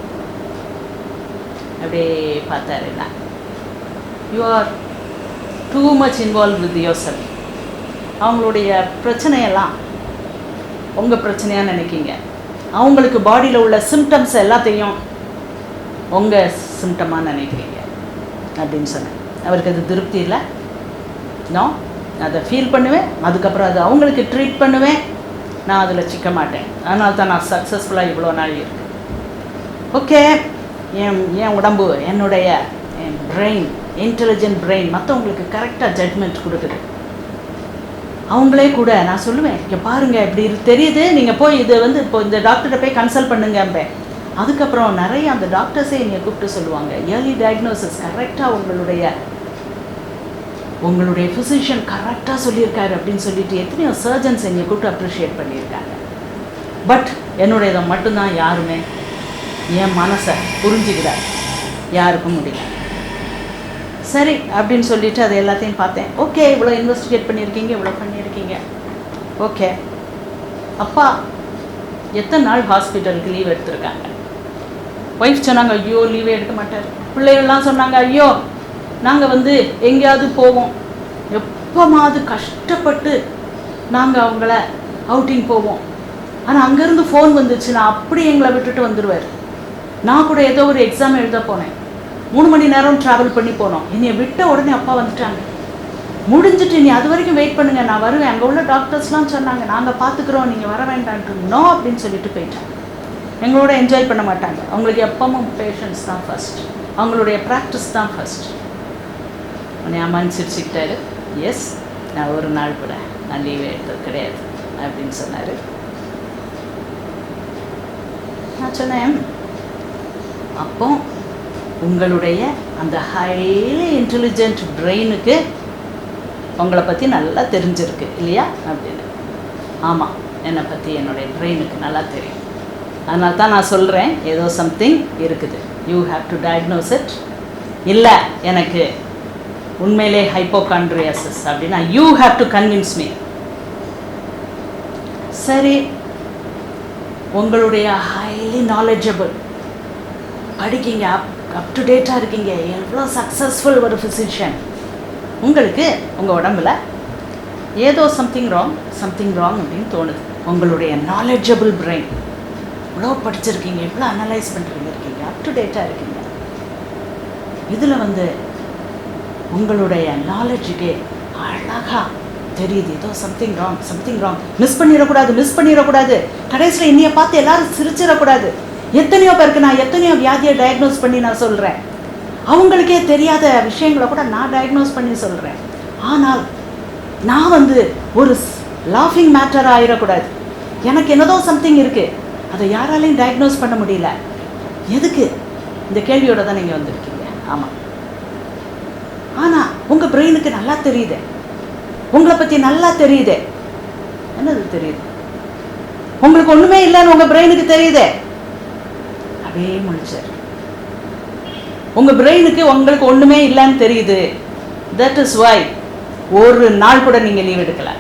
அப்படியே பார்த்தாரு, என்ன you are too much involve with your self. அவங்களுடைய பிரச்சனையெல்லாம் உங்கள் பிரச்சனையாக நினைக்கிங்க. அவங்களுக்கு பாடியில் உள்ள சிம்டம்ஸ் எல்லாத்தையும் உங்கள் சிம்டமாக நினைக்கிறீங்க அப்படின்னு சொன்னேன். அவருக்கு அது திருப்தி இல்லை. நான் அதை ஃபீல் பண்ணுவேன், அதுக்கப்புறம் அதை அவங்களுக்கு ட்ரீட் பண்ணுவேன். நான் அதில் சிக்க மாட்டேன். அதனால தான் நான் சக்ஸஸ்ஃபுல்லாக இவ்வளோ நாள் இருக்குது. ஓகே, என் உடம்பு, என்னுடைய பிரெயின், இன்டெலிஜென்ட் பிரெயின் மற்றவங்களுக்கு கரெக்டாக ஜட்மெண்ட் கொடுக்குது. அவங்களே கூட நான் சொல்லுவேன், இங்கே பாருங்கள் இப்படி தெரியுது, நீங்கள் போய் இது வந்து இப்போ இந்த டாக்டர்கிட்ட போய் கன்சல்ட் பண்ணுங்கம்பேன். அதுக்கப்புறம் நிறைய அந்த டாக்டர்ஸே நீங்கள் கூப்பிட்டு சொல்லுவாங்க, ஏர்லி டயக்னோசிஸ் கரெக்டாக உங்களுடைய ஃபிசிஷியன் கரெக்டாக சொல்லியிருக்காரு அப்படின்னு சொல்லிட்டு எத்தனையோ சர்ஜன்ஸ் என்னை கூப்பிட்டு அப்ரிஷியேட் பண்ணியிருக்காங்க. பட் என்னுடையதை மட்டும்தான் யாருமே என் மனசை புரிஞ்சுக்கிறார், யாருக்கும் முடியல. சரி அப்படின்னு சொல்லிவிட்டு அதை எல்லாத்தையும் பார்த்தேன். ஓகே, இவ்வளோ இன்வெஸ்டிகேட் பண்ணியிருக்கீங்க, இவ்வளோ பண்ணியிருக்கீங்க, ஓகே. அப்பா எத்தனை நாள் ஹாஸ்பிட்டலுக்கு லீவ் எடுத்திருக்காங்க? ஒய்ஃப் சொன்னாங்க, ஐயோ லீவே எடுக்க மாட்டார். பிள்ளைகள்லாம் சொன்னாங்க, ஐயோ நாங்கள் வந்து எங்கேயாவது போவோம், எப்போமாவது கஷ்டப்பட்டு நாங்கள் அவங்கள அவுட்டிங் போவோம். ஆனால் அங்கேருந்து ஃபோன் வந்துச்சுன்னா அப்படி எங்களை விட்டுட்டு வந்துடுவார். நான் கூட ஏதோ ஒரு எக்ஸாம் எழுத போனேன், 3 மணி நேரம் ட்ராவல் பண்ணி போனோம். என்னை விட்ட உடனே அப்பா வந்துட்டாங்க. முடிஞ்சிட்டு நீ அது வரைக்கும் வெயிட் பண்ணுங்கள், நான் வருவேன். அங்கே உள்ள டாக்டர்ஸ்லாம் சொன்னாங்க, நாங்கள் பார்த்துக்குறோம், நீங்கள் வர வேண்டான்ட்டு. நோ அப்படின்னு சொல்லிட்டு போயிட்டாங்க. எங்களோட என்ஜாய் பண்ண மாட்டாங்க. அவங்களுக்கு எப்பவும் பேஷன்ஸ் தான் ஃபஸ்ட், அவங்களுடைய ப்ராக்டிஸ் தான் ஃபஸ்ட். உடனே அம்மான்னு சிரிச்சுக்கிட்டாரு. எஸ், நான் ஒரு நாள் கூட நான் லீவ் எடுத்தது கிடையாது அப்படின்னு சொன்னார். நான் சொன்னேன், அப்போ உங்களுடைய அந்த ஹைலி இன்டெலிஜென்ட் பிரெயினுக்கு உங்களை பற்றி நல்லா தெரிஞ்சிருக்கு இல்லையா அப்படின்னு. ஆமாம், என்னை பற்றி என்னுடைய பிரெயினுக்கு நல்லா தெரியும். அதனால தான் நான் சொல்கிறேன், ஏதோ சம்திங் இருக்குது, you have to diagnose it. இல்லை எனக்கு உண்மையிலே ஹைப்போகாண்ட்ரியாசிஸ் அப்படின்னா you have to convince me. சரி, உங்களுடைய ஹைலி நாலேஜபிள், படிக்கீங்க, அப் டு டேட்டாக இருக்கீங்க, எவ்வளோ சக்ஸஸ்ஃபுல் ஒரு ஃபிசிஷியன், உங்களுக்கு உங்கள் உடம்புல ஏதோ சம்திங் ராங் அப்படின்னு தோணுது. உங்களுடைய நாலேஜபிள் பிரெயின், இவ்வளோ படிச்சிருக்கீங்க, இவ்வளோ அனலைஸ் பண்ணுறீங்க, இருக்கீங்க, அப் டு டேட்டாக இருக்கீங்க, இதில் வந்து உங்களுடைய நாலேஜுக்கே அழகாக தெரியுது ஏதோ சம்திங் ராங். மிஸ் பண்ணிடக்கூடாது. கடைசியில் என்னையை பார்த்து எல்லாரும் சிரிச்சிடக்கூடாது. எத்தனையோ பேருக்கு நான் எத்தனையோ வியாதியை டயக்னோஸ் பண்ணி நான் சொல்கிறேன். அவங்களுக்கே தெரியாத விஷயங்களை கூட நான் டயக்னோஸ் பண்ணி சொல்கிறேன். ஆனால் நான் வந்து ஒரு லாஃபிங் மேட்டர் ஆகிடக்கூடாது. எனக்கு என்னதோ சம்திங் இருக்குது, அதை யாராலையும் டயக்னோஸ் பண்ண முடியல. எதுக்கு? இந்த கேள்வியோடு தான் நீங்கள் வந்திருக்கீங்க. ஆமாம், ஆனால் உங்கள் பிரெயினுக்கு நல்லா தெரியுது, உங்களை பற்றி நல்லா தெரியுது. என்னது தெரியுது? உங்களுக்கு ஒன்றுமே இல்லைன்னு உங்கள் பிரெயினுக்கு தெரியுது. அப்படியே முடிச்சார். உங்கள் பிரெயினுக்கு உங்களுக்கு ஒன்றுமே இல்லைன்னு தெரியுது. தட் இஸ் வை ஒரு நாள் கூட நீங்கள் லீவ் எடுக்கலை.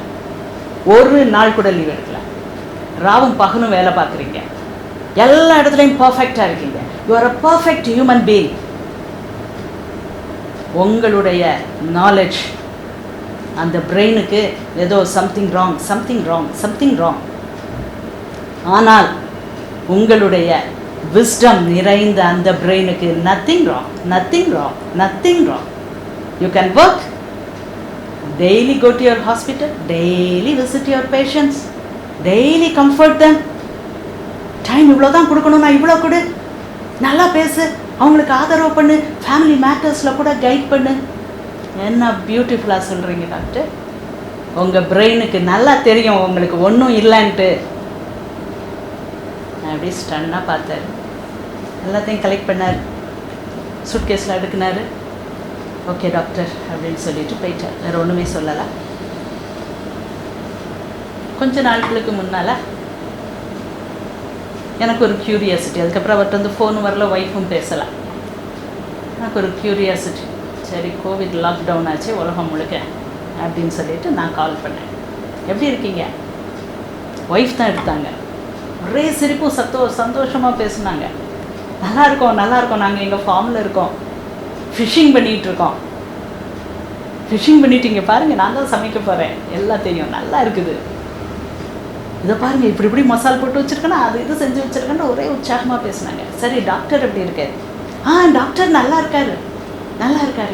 ராவும் பகலும் வேலை பார்க்குறீங்க, எல்லா இடத்துலையும் பர்ஃபெக்டாக இருக்கீங்க. You are a perfect human being. உங்களுடைய நாலேஜ் அந்த பிரெயினுக்கு ஏதோ சம்திங் ராங். ஆனால் உங்களுடைய விஸ்டம் நிறைந்த அந்த பிரெயினுக்கு nothing wrong. You can work. Daily go to your hospital, daily visit your patients, daily comfort them. Time இவ்வளோ தான் கொடுக்கணும், நான் இவ்வளோ கொடு, நல்லா பேசு, அவங்களுக்கு ஆதரவு பண்ணு, ஃபேமிலி மேட்டர்ஸில் கூட கைட் பண்ணு. என்ன பியூட்டிஃபுல்லாக சொல்கிறீங்க டாக்டர். உங்கள் பிரெயினுக்கு நல்லா தெரியும் உங்களுக்கு ஒன்றும் இல்லைன்ட்டு. அப்படியே ஸ்டன்னாக பார்த்தார். எல்லாத்தையும் கலெக்ட் பண்ணார், சூட்கேஸில் அடுக்குனார். ஓகே டாக்டர் அப்படின்னு சொல்லிட்டு போயிட்டார். வேறு ஒன்றுமே சொல்லலை. கொஞ்ச நாட்களுக்கு முன்னால் எனக்கு ஒரு க்யூரியாசிட்டி. அதுக்கப்புறம் அவர்கிட்ட வந்து ஃபோனும் வரல, ஒய்ஃபும் பேசலை. எனக்கு ஒரு க்யூரியாசிட்டி. சரி, கோவிட் லாக்டவுன் ஆச்சு உலகம் முழுக்க அப்படின்னு சொல்லிட்டு நான் கால் பண்ணேன். எப்படி இருக்கீங்க? ஒய்ஃப் தான் எடுத்தாங்க. ஒரே சிரிப்பும் சந்தோஷமாக பேசுனாங்க. நல்லா இருக்கோம், நாங்கள் எங்கள் ஃபார்மில் இருக்கோம், ஃபிஷ்ஷிங் பண்ணிகிட்ருக்கோம். ஃபிஷ்ஷிங் பண்ணிட்டீங்க பாருங்கள், நான் தான் சமைக்க போகிறேன், எல்லாம் தெரியும், நல்லா இருக்குது. இதை பாருங்கள், இப்படி மசால் போட்டு வச்சுருக்கேன்னா அது இது செஞ்சு வச்சுருக்கேன்னு ஒரே உற்சாகமாக பேசுனாங்க. சரி, டாக்டர் எப்படி இருக்காரு? டாக்டர் நல்லா இருக்காரு,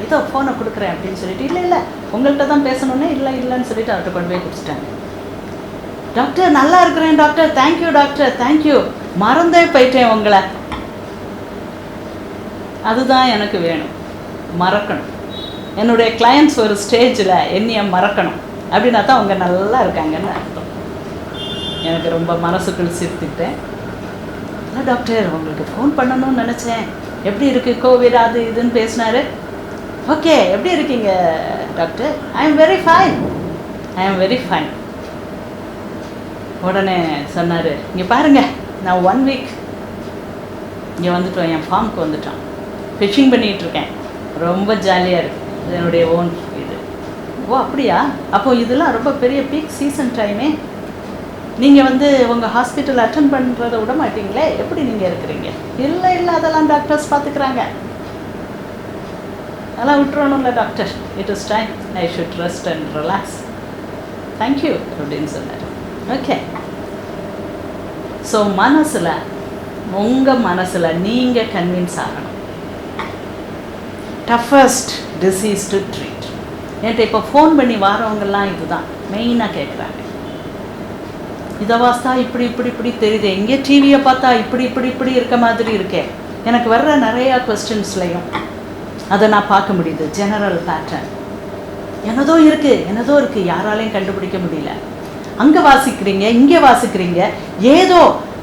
இதோ ஃபோனை கொடுக்குறேன் அப்படின்னு சொல்லிட்டு, இல்லை உங்கள்கிட்ட தான் பேசணுன்னே இல்லைன்னு சொல்லிட்டு அவர்கிட்ட கொண்டு போய் கொடுத்துட்டாங்க. டாக்டர் நல்லா இருக்கிறேன் டாக்டர், தேங்க்யூ டாக்டர், தேங்க்யூ, மறந்தே போயிட்டேன் உங்களை. அதுதான் எனக்கு வேணும், மறக்கணும். என்னுடைய கிளையண்ட்ஸ் ஒரு ஸ்டேஜில் என்னைய மறக்கணும் அப்படின்னா தான் அவங்க நல்லா இருக்காங்கன்னு அர்த்தம். எனக்கு ரொம்ப மனசுக்குள் சிரித்துக்கிட்டேன். இல்லை டாக்டர், உங்களுக்கு ஃபோன் பண்ணணும்னு நினச்சேன், எப்படி இருக்குது கோவிட் அது இதுன்னு பேசினாரு. ஓகே, எப்படி இருக்கீங்க doctor? I am very fine. உடனே சொன்னார், இங்கே பாருங்கள், நான் 1 வீக் இங்கே வந்துட்டோம், என் ஃபார்முக்கு வந்துட்டோம், ஃபிஷ்ஷிங் பண்ணிகிட்ருக்கேன், ரொம்ப ஜாலியாக இருக்குது, இது என்னுடைய ஓன் இது. ஓ அப்படியா? அப்போது இதெல்லாம் ரொம்ப பெரிய பீக் சீசன் டைமே. நீங்கள் வந்து உங்கள் ஹாஸ்பிட்டல் அட்டென்ட் பண்ணுறதை விட மாட்டீங்களே, எப்படி நீங்கள் இருக்கிறீங்க? இல்லை அதெல்லாம் டாக்டர்ஸ் பார்த்துக்கிறாங்க, அதெல்லாம் விட்டுறணும்ல doctor, it is time, I should rest and relax, thank you அப்படின்னு சொன்னார். ஓகே, ஸோ உங்கள் மனசில் நீங்கள் கன்வின்ஸ் ஆகணும். Toughest disease to treat. என்கிட்ட இப்போ ஃபோன் பண்ணி வாரவங்கெல்லாம் இதுதான் மெயினாக கேட்குறாங்க. இதை வாஸ்தா இப்படி தெரியுது, எங்கே டிவியை பார்த்தா இப்படி இருக்க மாதிரி இருக்கே. எனக்கு வர்ற நிறையா கொஸ்டின்ஸ்லையும் அதை நான் பார்க்க முடியுது. ஜெனரல் பேட்டர்ன் என்னதோ இருக்குது, யாராலையும் கண்டுபிடிக்க முடியல. அங்கே வாசிக்கிறீங்க, இங்கே வாசிக்கிறீங்க, ஏதோ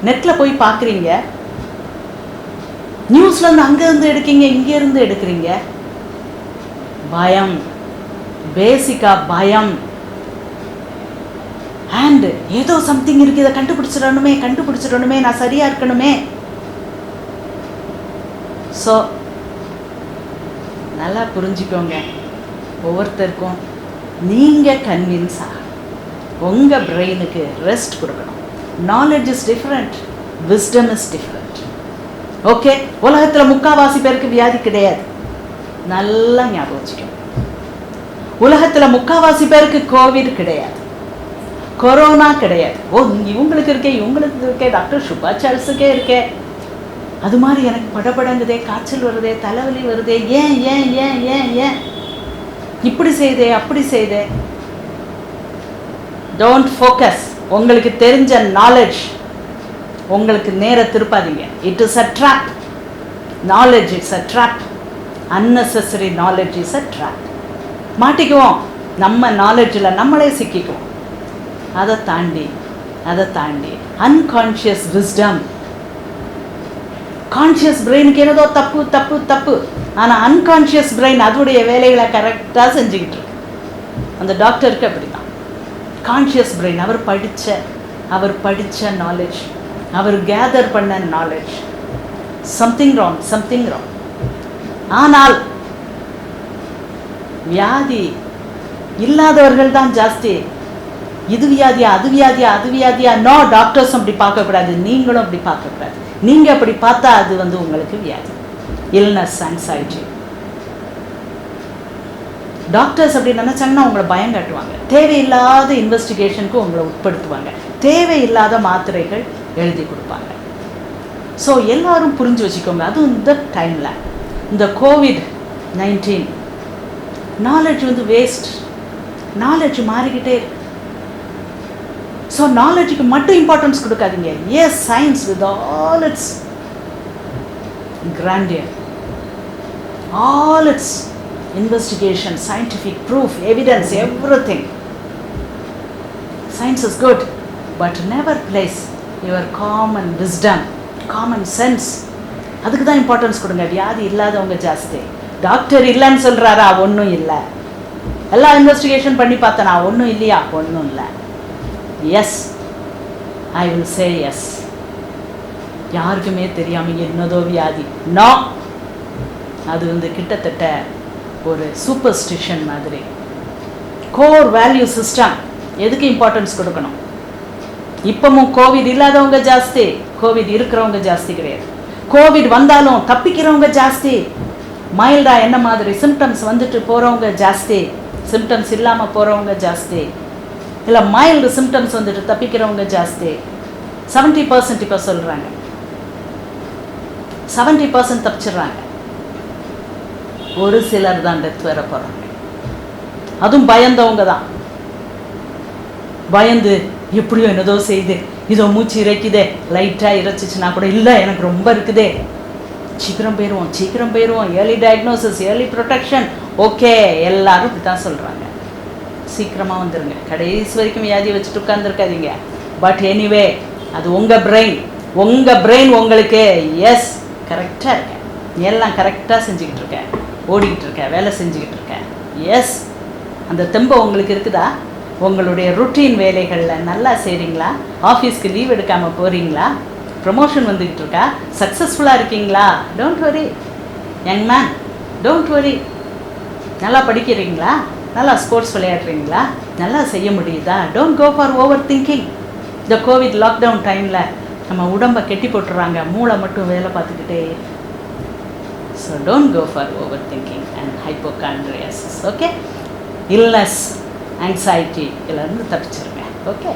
நெட்டில் போய் பார்க்குறீங்க, நியூஸ்லேருந்து அங்கேருந்து எடுக்கீங்க, இங்கேருந்து எடுக்கிறீங்க. பயம், பேசிக்காக பயம். அண்ட் ஏதோ சம்திங் இருக்குது, இதை கண்டுபிடிச்சிடணுமே, நான் சரியாக இருக்கணுமே. ஸோ நல்லா புரிஞ்சுக்கோங்க, ஒவ்வொருத்தருக்கும் நீங்கள் கன்வின்ஸ் ஆகணும். உங்கள் பிரெயினுக்கு ரெஸ்ட் கொடுக்கணும். Knowledge is different, wisdom is different. Okay, உலகத்தில் 3/4 பேருக்கு வியாதி கிடையாது, நல்லா ஞாபகம் வச்சுக்கணும். உலகத்தில் 3/4 பேருக்கு கோவிட் கிடையாது, கொரோனா கிடையாது. இவங்களுக்கு இருக்கே டாக்டர் சுபா சார்ல்ஸுக்கே இருக்கே. அது மாதிரி எனக்கு படபடங்குதே, காய்ச்சல் வருதே, தலைவலி வருதே, ஏன் இப்படி செய்தே அப்படி செய்தே. Don't focus. உங்களுக்கு தெரிஞ்ச நாலேஜ் உங்களுக்கு நேர திருப்பாதீங்க. It is a trap. Knowledge it's a trap. Unnecessary knowledge is a trap. மாட்டிக்குவோம், நம்ம நாலேஜில் நம்மளே சிக்கிக்குவோம். அதை தாண்டி அன்கான்ஷியஸ் விஸ்டம். கான்ஷியஸ் பிரெயினுக்கு ஏதோ தப்பு, ஆனால் அன்கான்ஷியஸ் பிரெயின் அதோடைய வேலைகளை கரெக்டாக செஞ்சுக்கிட்டு இருக்கு. அந்த டாக்டருக்கு அப்படி தான். கான்ஷியஸ் பிரெயின் அவர் படித்த நாலேஜ், அவர் கேதர் பண்ண நாலேஜ், சம்திங் ராங். ஆனால் வியாதி இல்லாதவர்கள் தான் ஜாஸ்தி. இது வியாதியா அது வியாதியா. நோ, டாக்டர்ஸும் அப்படி பார்க்கக்கூடாது, நீங்களும் அப்படி பார்க்கக்கூடாது. நீங்கள் அப்படி பார்த்தா அது உங்களுக்கு வியாதி, இல்னஸ், ஆங்ஸைட்டி. டாக்டர்ஸ் அப்படி நினச்சாங்கன்னா உங்களை பயம் காட்டுவாங்க, தேவையில்லாத இன்வெஸ்டிகேஷனுக்கு உங்களை உட்படுத்துவாங்க, தேவையில்லாத மாத்திரைகள் எழுதி கொடுப்பாங்க. ஸோ எல்லாரும் புரிஞ்சு வச்சுக்கோங்க. அதுவும் இந்த டைமில் இந்த COVID-19 நாலேஜ் வந்து வேஸ்ட், நாலேஜ் மாறிக்கிட்டே இருக்கு. ஸோ நாலேஜுக்கு மட்டும் இம்பார்ட்டன்ஸ் கொடுக்காதீங்க. Yes, science with all its grandeur, all its investigation, scientific proof, evidence, everything. Science is good, but never place your common wisdom, common sense. அதுக்கு தான் இம்பார்ட்டன்ஸ் கொடுங்க. வியாதி இல்லாதவங்க ஜாஸ்தி. டாக்டர் இல்லைன்னு சொல்கிறாரா? ஒன்றும் இல்லை. எல்லா இன்வெஸ்டிகேஷன் பண்ணி பார்த்தனா? ஒன்றும் இல்லையா? ஒன்றும் இல்லை. Yes, I will say yes. யாருக்குமே தெரியாமல் என்னதோ வியாதி. நோ, அது வந்து கிட்டத்தட்ட ஒரு சூப்பர்ஸ்டிஷன் மாதிரி. கோர் வேல்யூ சிஸ்டம் எதுக்கு இம்பார்ட்டன்ஸ் கொடுக்கணும்? இப்பவும் கோவிட் இல்லாதவங்க ஜாஸ்தி, கோவிட் இருக்கிறவங்க ஜாஸ்தி கிடையாது. கோவிட் வந்தாலும் தப்பிக்கிறவங்க ஜாஸ்தி. மைல்டாக என்ன மாதிரி சிம்டம்ஸ் வந்துட்டு போகிறவங்க ஜாஸ்தி, சிம்டம்ஸ் இல்லாமல் போகிறவங்க ஜாஸ்தி, இல்லை மைல்டு சிம்டம்ஸ் வந்துட்டு தப்பிக்கிறவங்க ஜாஸ்தி. 70% இப்போ சொல்கிறாங்க, 70% தப்பிச்சிடுறாங்க. ஒரு சிலர் தான் டெத் வர போகிறாங்க. அதுவும் பயந்தவங்க தான். பயந்து எப்படியோ என்னதோ செய்து, இதோ மூச்சு இறைக்குதே, லைட்டாக இறைச்சிச்சுன்னா கூட இல்லை எனக்கு ரொம்ப இருக்குதே, சீக்கிரம் போயிடுவோம் சீக்கிரம் போயிடுவோம், early diagnosis, early protection. Okay, எல்லாரும் இப்படி தான் சொல்கிறாங்க. சீக்கிரமாக வந்துடுங்க, கடைசி வரைக்கும் வியாதியை வச்சுட்டு உட்காந்துருக்காதீங்க. பட் எனிவே, அது உங்கள் பிரெயின் உங்களுக்கு எஸ் கரெக்டாக இருக்கேன், எல்லாம் கரெக்டாக செஞ்சுக்கிட்டு இருக்கேன், ஓடிக்கிட்டு இருக்கேன், வேலை செஞ்சுக்கிட்டு இருக்கேன். எஸ், அந்த தெம்பு உங்களுக்கு இருக்குதா? உங்களுடைய ருட்டீன் வேலைகளில் நல்லா செய்கிறீங்களா? ஆஃபீஸ்க்கு லீவ் எடுக்காமல் போகிறீங்களா? ப்ரமோஷன் வந்துக்கிட்டு இருக்கா? சக்ஸஸ்ஃபுல்லாக இருக்கீங்களா? Don't worry young man, don't worry. நல்லா படிக்கிறீங்களா? நல்லா ஸ்போர்ட்ஸ் விளையாடுறீங்களா? நல்லா செய்ய முடியுதா? Don't go for overthinking. இந்த கோவிட் லாக்டவுன் டைமில் நம்ம உடம்பை கெட்டி போட்டுறாங்க, மூளை மட்டும் வேலை பார்த்துக்கிட்டே. So don't go for overthinking and hypochondriasis. Okay, illness, anxiety இதிலேருந்து தப்பிச்சிருங்க. ஓகே,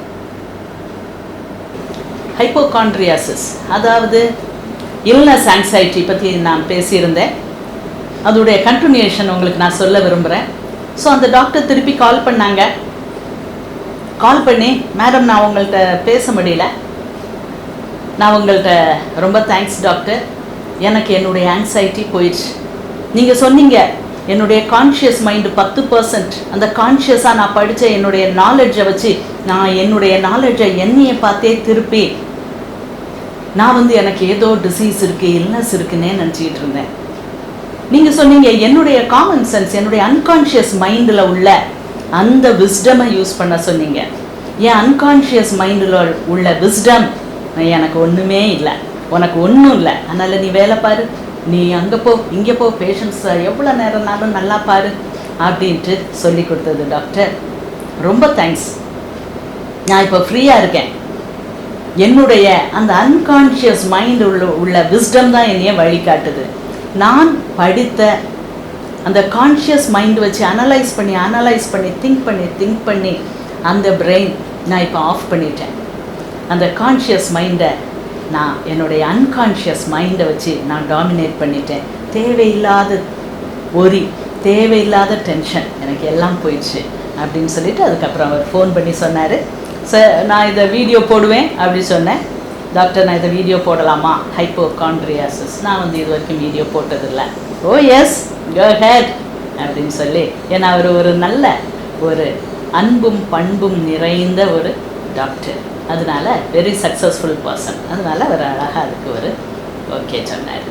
ஹைப்போகாண்ட்ரியாசிஸ் அதாவது இல்னஸ், ஆங்ஸைட்டி பற்றி நான் பேசியிருந்தேன். அதோடைய கண்டினியூஷன் உங்களுக்கு நான் சொல்ல விரும்புகிறேன். ஸோ அந்த டாக்டர் திருப்பி கால் பண்ணாங்க. கால் பண்ணி, மேடம் நான் உங்கள்கிட்ட பேச முடியல, நான் உங்கள்கிட்ட ரொம்ப தேங்க்ஸ் டாக்டர், எனக்கு என்னுடைய ஆங்ஸைட்டி போயிடுச்சு. நீங்கள் சொன்னீங்க என்னுடைய கான்ஷியஸ் மைண்டு 10%, அந்த கான்ஷியஸாக நான் படித்த என்னுடைய நாலேஜை வச்சு நான் என்னுடைய நாலேஜை என்னையை பார்த்தே திருப்பி நான் வந்து எனக்கு ஏதோ டிசீஸ் இருக்குது, இல்னஸ் இருக்குன்னே நினச்சிக்கிட்டு இருந்தேன். நீங்கள் சொன்னீங்க என்னுடைய காமன் சென்ஸ், என்னுடைய அன்கான்ஷியஸ் மைண்டில் உள்ள அந்த விஸ்டமை யூஸ் பண்ண சொன்னீங்க. என் அன்கான்ஷியஸ் மைண்டில் உள்ள விஸ்டம் எனக்கு ஒன்றுமே இல்லை, உனக்கு ஒன்றும் இல்லை, அதனால் நீ வேலை பாரு, நீ அங்கே போ இங்கே போ, பேஷண்ட்ஸை எவ்வளோ நேரம்னாலும் நல்லா பாரு அப்படின்ட்டு சொல்லி கொடுத்தது டாக்டர். ரொம்ப தேங்க்ஸ். நான் இப்போ ஃப்ரீயாக இருக்கேன். என்னுடைய அந்த அன்கான்ஷியஸ் மைண்ட் உள்ள விஸ்டம் தான் என்னைய வழிகாட்டுது. நான் படித்த அந்த கான்ஷியஸ் மைண்ட் வச்சு அனலைஸ் பண்ணி திங்க் பண்ணி அந்த பிரெயின் நான் இப்போ ஆஃப் பண்ணிட்டேன். அந்த கான்ஷியஸ் மைண்டை நான் என்னுடைய அன்கான்ஷியஸ் மைண்டை வச்சு நான் டாமினேட் பண்ணிட்டேன். தேவையில்லாத ஒரி, தேவையில்லாத டென்ஷன் எனக்கு எல்லாம் போயிடுச்சு அப்படின்னு சொல்லிட்டு அதுக்கப்புறம் அவர் ஃபோன் பண்ணி சொன்னார், சார் நான் இதை வீடியோ போடுவேன் அப்படி சொன்னேன். டாக்டர் நான் இதை வீடியோ போடலாமா? ஹைப்போகாண்ட்ரியாசிஸ் நான் வந்து இது வரைக்கும் வீடியோ போட்டதில்லை. ஓ எஸ், கோ ஹெட் அப்படின்னு சொல்லி, ஏன்னா அவர் ஒரு நல்ல ஒரு அன்பும் பண்பும் நிறைந்த ஒரு டாக்டர், அதனால வெரி சக்ஸஸ்ஃபுல் பர்சன், அதனால அவர் அழகாக அதுக்கு ஒரு ஓகே சொன்னார்.